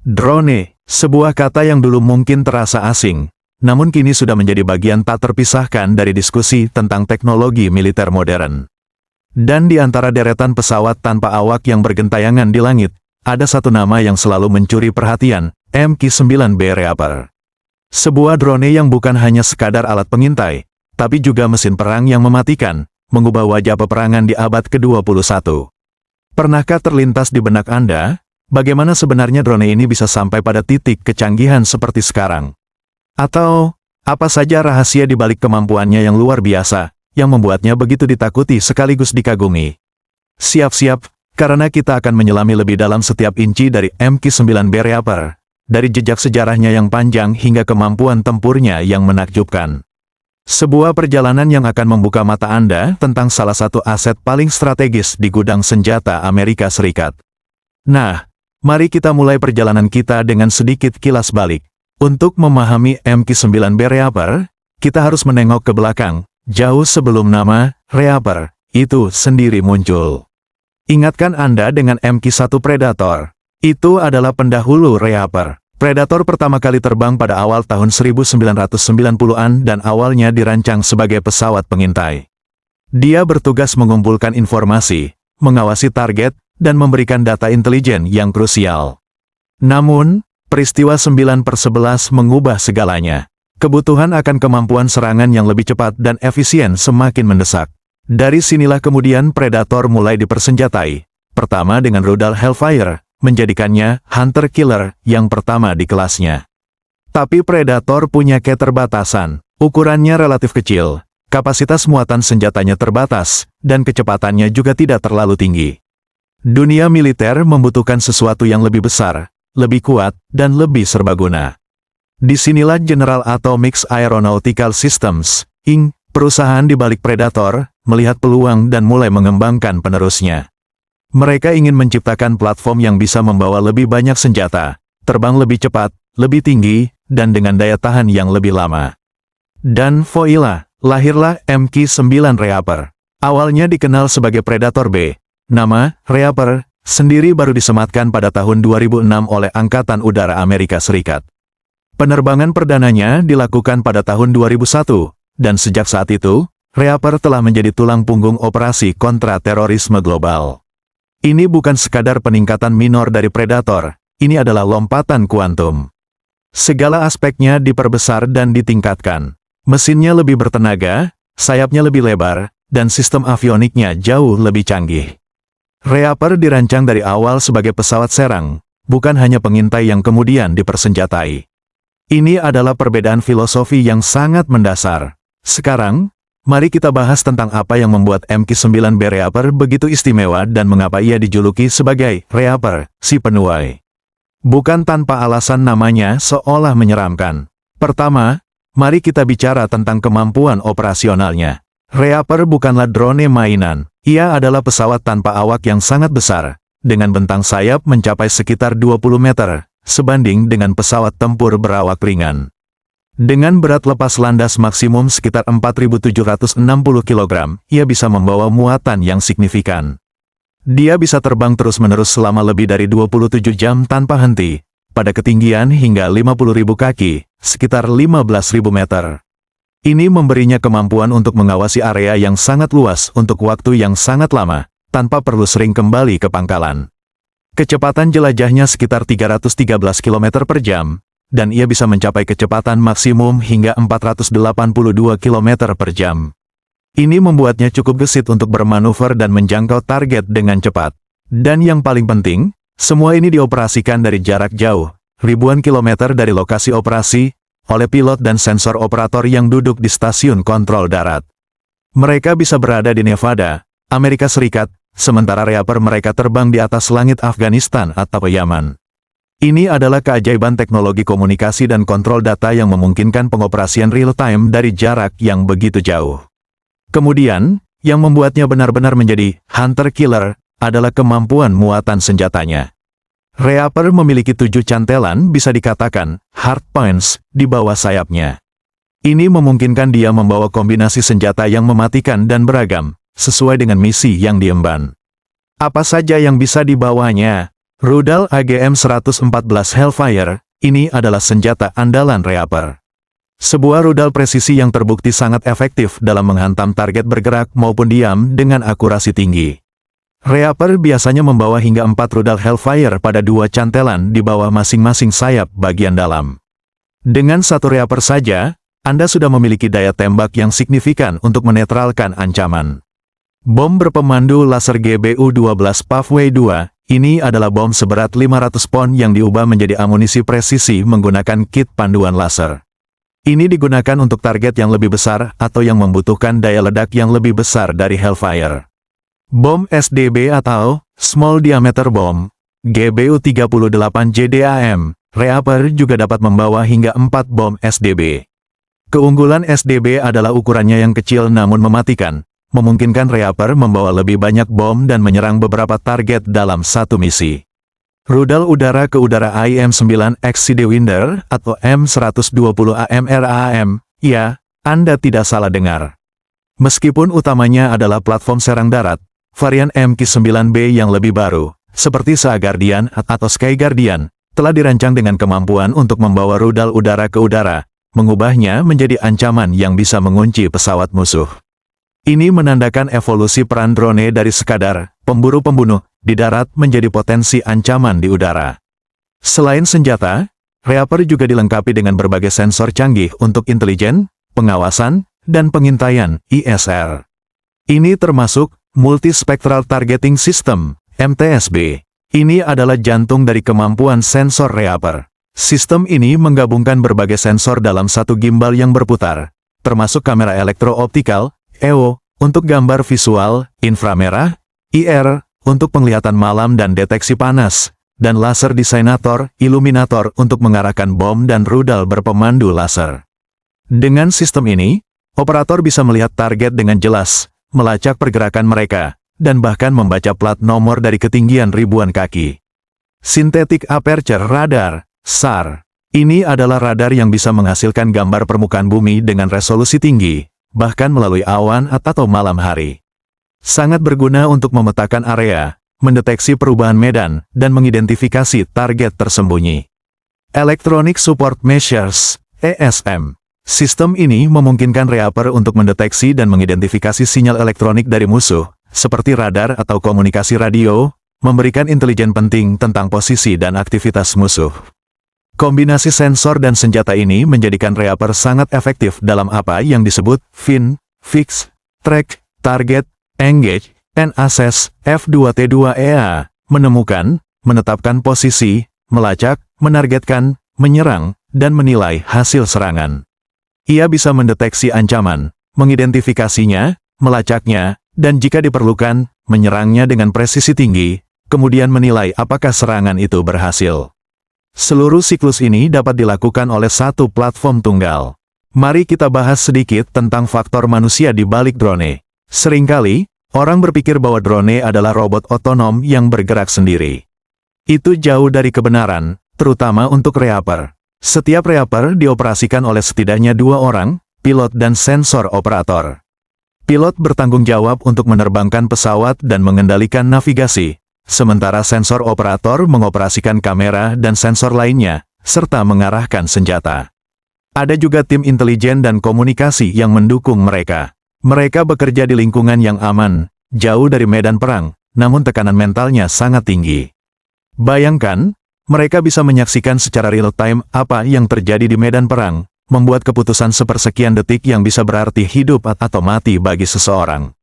Drone, sebuah kata yang dulu mungkin terasa asing, namun kini sudah menjadi bagian tak terpisahkan dari diskusi tentang teknologi militer modern. Dan di antara deretan pesawat tanpa awak yang bergentayangan di langit, ada satu nama yang selalu mencuri perhatian, MQ-9B Reaper. Sebuah drone yang bukan hanya sekadar alat pengintai, tapi juga mesin perang yang mematikan, mengubah wajah peperangan di abad ke-21. Pernahkah terlintas di benak Anda, bagaimana sebenarnya drone ini bisa sampai pada titik kecanggihan seperti sekarang? Atau, apa saja rahasia di balik kemampuannya yang luar biasa, yang membuatnya begitu ditakuti sekaligus dikagumi? Siap-siap, karena kita akan menyelami lebih dalam setiap inci dari MQ-9B Reaper, dari jejak sejarahnya yang panjang hingga kemampuan tempurnya yang menakjubkan. Sebuah perjalanan yang akan membuka mata Anda tentang salah satu aset paling strategis di gudang senjata Amerika Serikat. Nah, mari kita mulai perjalanan kita dengan sedikit kilas balik. Untuk memahami MQ-9B Reaper, kita harus menengok ke belakang, jauh sebelum nama Reaper itu sendiri muncul. Ingatkan Anda dengan MQ-1 Predator. Itu adalah pendahulu Reaper. Predator pertama kali terbang pada awal tahun 1990-an dan awalnya dirancang sebagai pesawat pengintai. Dia bertugas mengumpulkan informasi, mengawasi target, dan memberikan data intelijen yang krusial. Namun, peristiwa 9/11 mengubah segalanya. Kebutuhan akan kemampuan serangan yang lebih cepat dan efisien semakin mendesak. Dari sinilah kemudian Predator mulai dipersenjatai. Pertama dengan rudal Hellfire, menjadikannya hunter-killer yang pertama di kelasnya. Tapi Predator punya keterbatasan. Ukurannya relatif kecil, kapasitas muatan senjatanya terbatas, dan kecepatannya juga tidak terlalu tinggi. Dunia militer membutuhkan sesuatu yang lebih besar, lebih kuat, dan lebih serbaguna. Disinilah General Atomics Aeronautical Systems, Inc., perusahaan di balik Predator, melihat peluang dan mulai mengembangkan penerusnya. Mereka ingin menciptakan platform yang bisa membawa lebih banyak senjata, terbang lebih cepat, lebih tinggi, dan dengan daya tahan yang lebih lama. Dan voila, lahirlah MQ-9 Reaper. Awalnya dikenal sebagai Predator B. Nama Reaper sendiri baru disematkan pada tahun 2006 oleh Angkatan Udara Amerika Serikat. Penerbangan perdananya dilakukan pada tahun 2001, dan sejak saat itu, Reaper telah menjadi tulang punggung operasi kontra terorisme global. Ini bukan sekadar peningkatan minor dari Predator, ini adalah lompatan kuantum. Segala aspeknya diperbesar dan ditingkatkan. Mesinnya lebih bertenaga, sayapnya lebih lebar, dan sistem avioniknya jauh lebih canggih. Reaper dirancang dari awal sebagai pesawat serang, bukan hanya pengintai yang kemudian dipersenjatai. Ini adalah perbedaan filosofi yang sangat mendasar. Sekarang, mari kita bahas tentang apa yang membuat MQ-9B Reaper begitu istimewa dan mengapa ia dijuluki sebagai Reaper, si penuai. Bukan tanpa alasan namanya seolah menyeramkan. Pertama, mari kita bicara tentang kemampuan operasionalnya. Reaper bukanlah drone mainan, ia adalah pesawat tanpa awak yang sangat besar, dengan bentang sayap mencapai sekitar 20 meter, sebanding dengan pesawat tempur berawak ringan. Dengan berat lepas landas maksimum sekitar 4.760 kg, ia bisa membawa muatan yang signifikan. Dia bisa terbang terus-menerus selama lebih dari 27 jam tanpa henti, pada ketinggian hingga 50.000 kaki, sekitar 15.000 meter. Ini memberinya kemampuan untuk mengawasi area yang sangat luas untuk waktu yang sangat lama, tanpa perlu sering kembali ke pangkalan. Kecepatan jelajahnya sekitar 313 km per jam, dan ia bisa mencapai kecepatan maksimum hingga 482 km per jam. Ini membuatnya cukup gesit untuk bermanuver dan menjangkau target dengan cepat. Dan yang paling penting, semua ini dioperasikan dari jarak jauh, ribuan kilometer dari lokasi operasi, oleh pilot dan sensor operator yang duduk di stasiun kontrol darat. Mereka bisa berada di Nevada, Amerika Serikat, sementara Reaper mereka terbang di atas langit Afghanistan atau Yaman. Ini adalah keajaiban teknologi komunikasi dan kontrol data yang memungkinkan pengoperasian real-time dari jarak yang begitu jauh. Kemudian, yang membuatnya benar-benar menjadi hunter-killer adalah kemampuan muatan senjatanya. Reaper memiliki 7 cantelan bisa dikatakan hard points di bawah sayapnya. Ini memungkinkan dia membawa kombinasi senjata yang mematikan dan beragam, sesuai dengan misi yang diemban. Apa saja yang bisa dibawanya? Rudal AGM-114 Hellfire, ini adalah senjata andalan Reaper. Sebuah rudal presisi yang terbukti sangat efektif dalam menghantam target bergerak maupun diam dengan akurasi tinggi. Reaper biasanya membawa hingga 4 rudal Hellfire pada 2 cantelan di bawah masing-masing sayap bagian dalam. Dengan 1 Reaper saja, Anda sudah memiliki daya tembak yang signifikan untuk menetralkan ancaman. Bom berpemandu laser GBU-12 Pathway 2, ini adalah bom seberat 500 pon yang diubah menjadi amunisi presisi menggunakan kit panduan laser. Ini digunakan untuk target yang lebih besar atau yang membutuhkan daya ledak yang lebih besar dari Hellfire. Bom SDB atau Small Diameter Bomb, GBU-38 JDAM, Reaper juga dapat membawa hingga 4 bom SDB. Keunggulan SDB adalah ukurannya yang kecil namun mematikan, memungkinkan Reaper membawa lebih banyak bom dan menyerang beberapa target dalam satu misi. Rudal udara ke udara IM-9X Sidewinder atau M120 AMRAAM, ya, Anda tidak salah dengar. Meskipun utamanya adalah platform serang darat, varian MQ-9B yang lebih baru, seperti Sea Guardian atau Sky Guardian, telah dirancang dengan kemampuan untuk membawa rudal udara ke udara, mengubahnya menjadi ancaman yang bisa mengunci pesawat musuh. Ini menandakan evolusi peran drone dari sekadar pemburu pembunuh di darat menjadi potensi ancaman di udara. Selain senjata, Reaper juga dilengkapi dengan berbagai sensor canggih untuk intelijen, pengawasan, dan pengintaian (ISR). Ini termasuk Multispectral Targeting System (MTSB). Ini adalah jantung dari kemampuan sensor Reaper. Sistem ini menggabungkan berbagai sensor dalam satu gimbal yang berputar, termasuk kamera elektro-optikal (EO) untuk gambar visual, inframerah, IR untuk penglihatan malam dan deteksi panas, dan laser designator, iluminator untuk mengarahkan bom dan rudal berpemandu laser. Dengan sistem ini, operator bisa melihat target dengan jelas, melacak pergerakan mereka, dan bahkan membaca plat nomor dari ketinggian ribuan kaki. Synthetic Aperture Radar, SAR. Ini adalah radar yang bisa menghasilkan gambar permukaan bumi dengan resolusi tinggi, bahkan melalui awan atau malam hari. Sangat berguna untuk memetakan area, mendeteksi perubahan medan, dan mengidentifikasi target tersembunyi. Electronic Support Measures, ESM. Sistem ini memungkinkan Reaper untuk mendeteksi dan mengidentifikasi sinyal elektronik dari musuh, seperti radar atau komunikasi radio, memberikan intelijen penting tentang posisi dan aktivitas musuh. Kombinasi sensor dan senjata ini menjadikan Reaper sangat efektif dalam apa yang disebut Find, Fix, Track, Target, Engage, and Assess, F2T2EA, menemukan, menetapkan posisi, melacak, menargetkan, menyerang, dan menilai hasil serangan. Ia bisa mendeteksi ancaman, mengidentifikasinya, melacaknya, dan jika diperlukan, menyerangnya dengan presisi tinggi, kemudian menilai apakah serangan itu berhasil. Seluruh siklus ini dapat dilakukan oleh satu platform tunggal. Mari kita bahas sedikit tentang faktor manusia di balik drone. Seringkali, orang berpikir bahwa drone adalah robot otonom yang bergerak sendiri. Itu jauh dari kebenaran, terutama untuk Reaper. Setiap Reaper dioperasikan oleh setidaknya 2 orang, pilot dan sensor operator. Pilot bertanggung jawab untuk menerbangkan pesawat dan mengendalikan navigasi, sementara sensor operator mengoperasikan kamera dan sensor lainnya, serta mengarahkan senjata. Ada juga tim intelijen dan komunikasi yang mendukung mereka. Mereka bekerja di lingkungan yang aman, jauh dari medan perang, namun tekanan mentalnya sangat tinggi. Bayangkan, mereka bisa menyaksikan secara real-time apa yang terjadi di medan perang, membuat keputusan sepersekian detik yang bisa berarti hidup atau mati bagi seseorang.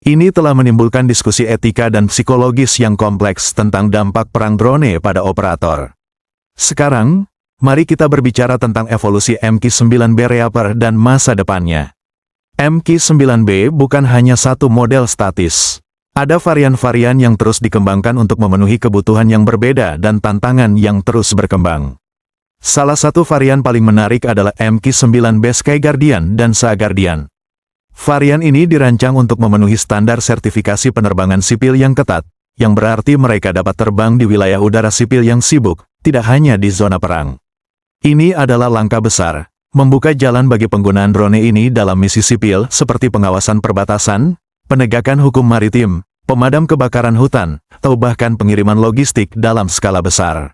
Ini telah menimbulkan diskusi etika dan psikologis yang kompleks tentang dampak perang drone pada operator. Sekarang, mari kita berbicara tentang evolusi MQ-9B Reaper dan masa depannya. MQ-9B bukan hanya satu model statis. Ada varian-varian yang terus dikembangkan untuk memenuhi kebutuhan yang berbeda dan tantangan yang terus berkembang. Salah satu varian paling menarik adalah MQ-9B Sky Guardian dan Sea Guardian. Varian ini dirancang untuk memenuhi standar sertifikasi penerbangan sipil yang ketat, yang berarti mereka dapat terbang di wilayah udara sipil yang sibuk, tidak hanya di zona perang. Ini adalah langkah besar, membuka jalan bagi penggunaan drone ini dalam misi sipil seperti pengawasan perbatasan, penegakan hukum maritim, pemadam kebakaran hutan, atau bahkan pengiriman logistik dalam skala besar.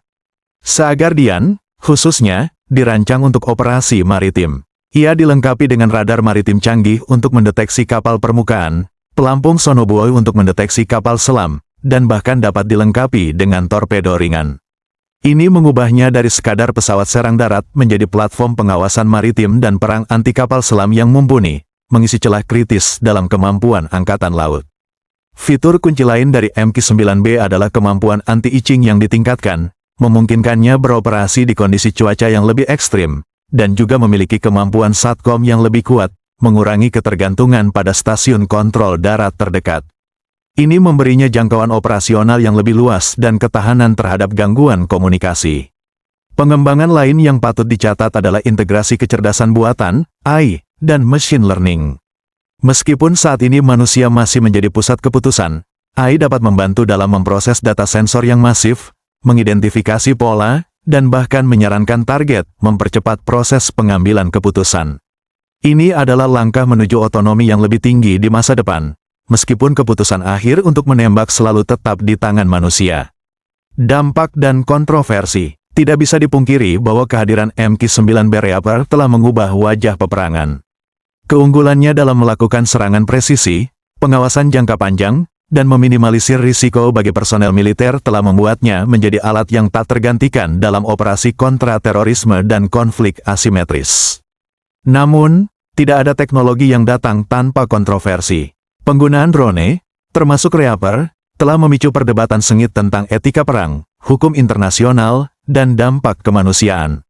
Sea-Guardian, khususnya, dirancang untuk operasi maritim. Ia dilengkapi dengan radar maritim canggih untuk mendeteksi kapal permukaan, pelampung sonobuoy untuk mendeteksi kapal selam, dan bahkan dapat dilengkapi dengan torpedo ringan. Ini mengubahnya dari sekadar pesawat serang darat menjadi platform pengawasan maritim dan perang anti kapal selam yang mumpuni, mengisi celah kritis dalam kemampuan Angkatan Laut. Fitur kunci lain dari MQ-9B adalah kemampuan anti-icing yang ditingkatkan, memungkinkannya beroperasi di kondisi cuaca yang lebih ekstrim, dan juga memiliki kemampuan SATCOM yang lebih kuat, mengurangi ketergantungan pada stasiun kontrol darat terdekat. Ini memberinya jangkauan operasional yang lebih luas dan ketahanan terhadap gangguan komunikasi. Pengembangan lain yang patut dicatat adalah integrasi kecerdasan buatan, AI, dan machine learning. Meskipun saat ini manusia masih menjadi pusat keputusan, AI dapat membantu dalam memproses data sensor yang masif, mengidentifikasi pola, dan bahkan menyarankan target, mempercepat proses pengambilan keputusan. Ini adalah langkah menuju otonomi yang lebih tinggi di masa depan, meskipun keputusan akhir untuk menembak selalu tetap di tangan manusia. Dampak dan kontroversi. Tidak bisa dipungkiri bahwa kehadiran MQ-9B Reaper telah mengubah wajah peperangan. Keunggulannya dalam melakukan serangan presisi, pengawasan jangka panjang, dan meminimalisir risiko bagi personel militer telah membuatnya menjadi alat yang tak tergantikan dalam operasi kontra-terorisme dan konflik asimetris. Namun, tidak ada teknologi yang datang tanpa kontroversi. Penggunaan drone, termasuk Reaper, telah memicu perdebatan sengit tentang etika perang, hukum internasional, dan dampak kemanusiaan.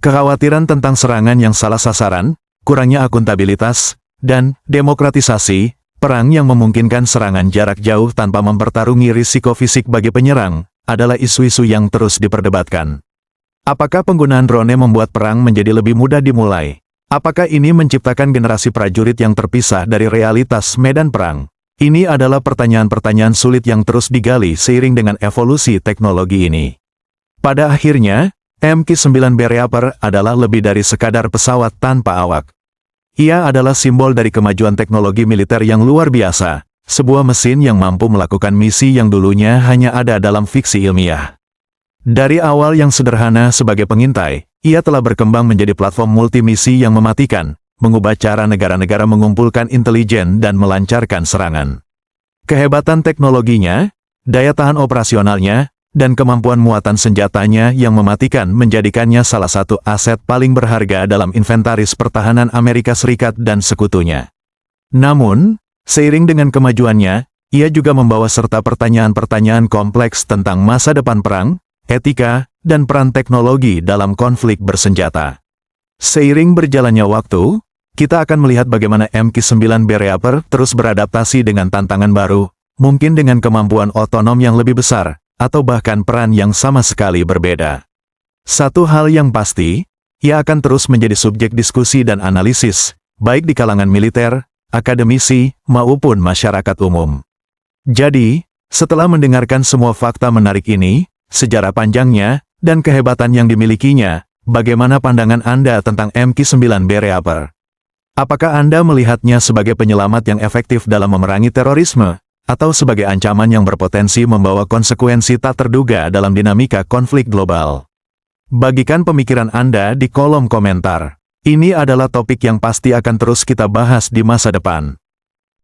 Kekhawatiran tentang serangan yang salah sasaran, kurangnya akuntabilitas, dan demokratisasi perang yang memungkinkan serangan jarak jauh tanpa mempertarungi risiko fisik bagi penyerang, adalah isu-isu yang terus diperdebatkan. Apakah penggunaan drone membuat perang menjadi lebih mudah dimulai? Apakah ini menciptakan generasi prajurit yang terpisah dari realitas medan perang? Ini adalah pertanyaan-pertanyaan sulit yang terus digali seiring dengan evolusi teknologi ini. Pada akhirnya, MQ-9B Reaper adalah lebih dari sekadar pesawat tanpa awak. Ia adalah simbol dari kemajuan teknologi militer yang luar biasa, sebuah mesin yang mampu melakukan misi yang dulunya hanya ada dalam fiksi ilmiah. Dari awal yang sederhana sebagai pengintai, ia telah berkembang menjadi platform multimisi yang mematikan, mengubah cara negara-negara mengumpulkan intelijen dan melancarkan serangan. Kehebatan teknologinya, daya tahan operasionalnya, dan kemampuan muatan senjatanya yang mematikan menjadikannya salah satu aset paling berharga dalam inventaris pertahanan Amerika Serikat dan sekutunya. Namun, seiring dengan kemajuannya, ia juga membawa serta pertanyaan-pertanyaan kompleks tentang masa depan perang, etika, dan peran teknologi dalam konflik bersenjata. Seiring berjalannya waktu, kita akan melihat bagaimana MQ-9B Reaper terus beradaptasi dengan tantangan baru, mungkin dengan kemampuan otonom yang lebih besar, atau bahkan peran yang sama sekali berbeda. Satu hal yang pasti, ia akan terus menjadi subjek diskusi dan analisis, baik di kalangan militer, akademisi, maupun masyarakat umum. Jadi, setelah mendengarkan semua fakta menarik ini, sejarah panjangnya, dan kehebatan yang dimilikinya, bagaimana pandangan Anda tentang MQ-9B Reaper? Apakah Anda melihatnya sebagai penyelamat yang efektif dalam memerangi terorisme, atau sebagai ancaman yang berpotensi membawa konsekuensi tak terduga dalam dinamika konflik global? Bagikan pemikiran Anda di kolom komentar. Ini adalah topik yang pasti akan terus kita bahas di masa depan.